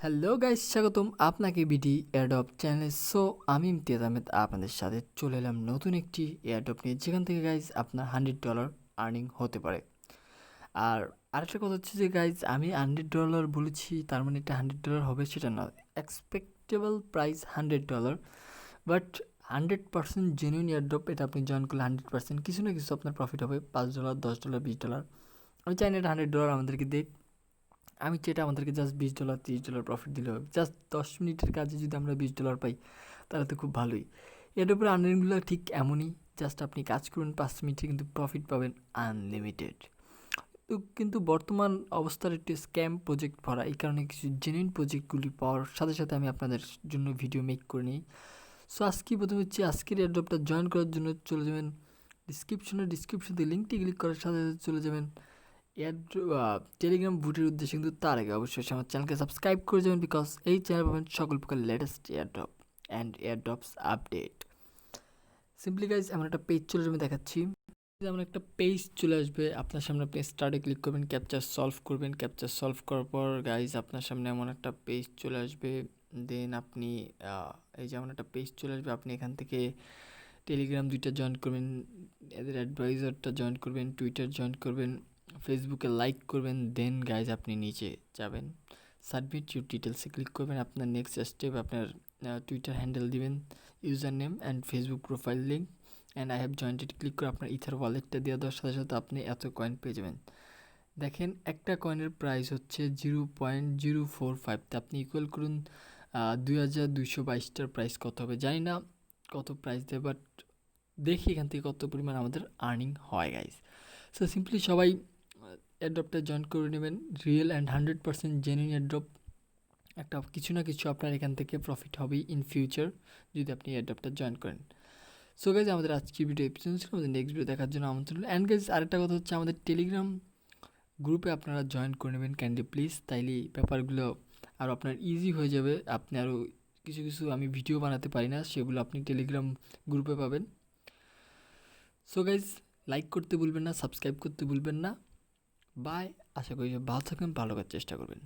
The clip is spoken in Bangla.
হ্যালো গাইস, স্বাগতম আপনাকে বিডি এয়ারড্রপ চ্যানেলে। সো আমি ইমতিয়াজ আহমেদ আপনাদের সাথে চলে এলাম নতুন একটি এয়ারড্রপ নিয়ে, যেখান থেকে গাইজ আপনার $100 আর্নিং হতে পারে। আর আরেকটা কথা হচ্ছে যে গাইজ, আমি $100 বলেছি, তার মানে এটা $100 হবে সেটা না। এক্সপেক্টেবল প্রাইস $100, বাট 100% জেনুইন এয়ারড্রপ। এটা আপনি জয়েন করলে 100% কিছু না কিছু আপনার প্রফিট হবে, $5, $10, $20। আমি চাই না এটা $100 আমাদেরকে দেখ, আমি যেটা আমাদেরকে জাস্ট $20, $30 প্রফিট দিলে হবে। জাস্ট 10 মিনিটের কাজে যদি আমরা $20 পাই, তাহলে তো খুব ভালোই। এর উপরে আর্নিংগুলো ঠিক এমনই, জাস্ট আপনি কাজ করুন 5 মিনিটে, কিন্তু প্রফিট পাবেন আনলিমিটেড। তো কিন্তু বর্তমান অবস্থার একটি স্ক্যাম প্রজেক্ট ভরা, এই কারণে কিছু জেনুইন প্রজেক্টগুলি পাওয়ার সাথে সাথে আমি আপনাদের জন্য ভিডিও মেক করে নিই। সো আজকে প্রথমে হচ্ছে আজকের এয়ারড্রপটা জয়েন করার জন্য চলে যাবেন ডিসক্রিপশনে লিঙ্কটি ক্লিক করার সাথে সাথে চলে যাবেন টেলিগ্রাম বুটের উদ্দেশ্যে। কিন্তু তার আগে অবশ্যই আমার চ্যানেলকে সাবস্ক্রাইব করে যাবেন, বিকজ এই চ্যানেল পাবেন সকল প্রকার latest airdrop and airdrops update. Simply guys এমন একটা পেজ চলে যাবে, দেখাচ্ছি। যেমন একটা পেজ চলে আসবে আপনার সামনে, আপনি স্টার্টে ক্লিক করবেন, ক্যাপচার সলভ করবেন। ক্যাপচার সলভ করার পর গাইজ আপনার সামনে এমন একটা পেজ চলে আসবে। দেন আপনি এই যেমন একটা পেজ চলে আসবে, আপনি এখান থেকে টেলিগ্রাম 2টা জয়েন করবেন, এদের অ্যাডভাইজারটা জয়েন করবেন, টুইটার জয়েন করবেন, ফেসবুকে লাইক করবেন। দেন গাইজ আপনি নিচে যাবেন, সাবমিট ইউর ডিটেলসে ক্লিক করবেন। আপনার নেক্সট স্টেপ, আপনার টুইটার হ্যান্ডেল দিবেন, user name and Facebook profile link and I have jointed click করে আপনার ইথার ওয়ালেটটা দেওয়া দেওয়ার সাথে সাথে আপনি এত কয়েন পেয়ে যাবেন। দেখেন একটা কয়েনের প্রাইস হচ্ছে 0.045, তা আপনি ইকুয়াল করুন 2222টার প্রাইস কত হবে জানি না, কত প্রাইস দেয়, বাট দেখি এখান থেকে কত পরিমাণ আমাদের আর্নিং হয় গাইজ। সো সিম্পলি সবাই এয়ারড্রপটা জয়েন করে নেবেন, রিয়েল অ্যান্ড 100% জেনুইন এয়ারড্রপ। একটা কিছু না কিছু আপনার এখান থেকে প্রফিট হবেই ইন ফিউচার যদি আপনি এয়ারড্রপটা জয়েন করেন। সো গাইজ আমাদের আজকের ভিডিও এপিসোড ছিল, আমাদের নেক্সট ভিডিও দেখার জন্য আমন্ত্রণ। অ্যান্ড গাইজ আরেকটা কথা হচ্ছে, আমাদের টেলিগ্রাম গ্রুপে আপনারা জয়েন করে নেবেন ক্যান্ডি প্লিজ, তাইলে ব্যাপারগুলো আরও আপনার ইজি হয়ে যাবে। আপনি আরও কিছু কিছু আমি ভিডিও বানাতে পারি না, সেগুলো আপনি টেলিগ্রাম গ্রুপে পাবেন। সো গাইজ লাইক করতে ভুলবেন না, সাবস্ক্রাইব করতে ভুলবেন না। বাই, আশা করি ভালো থাকবেন, ভালো করার চেষ্টা করবেন।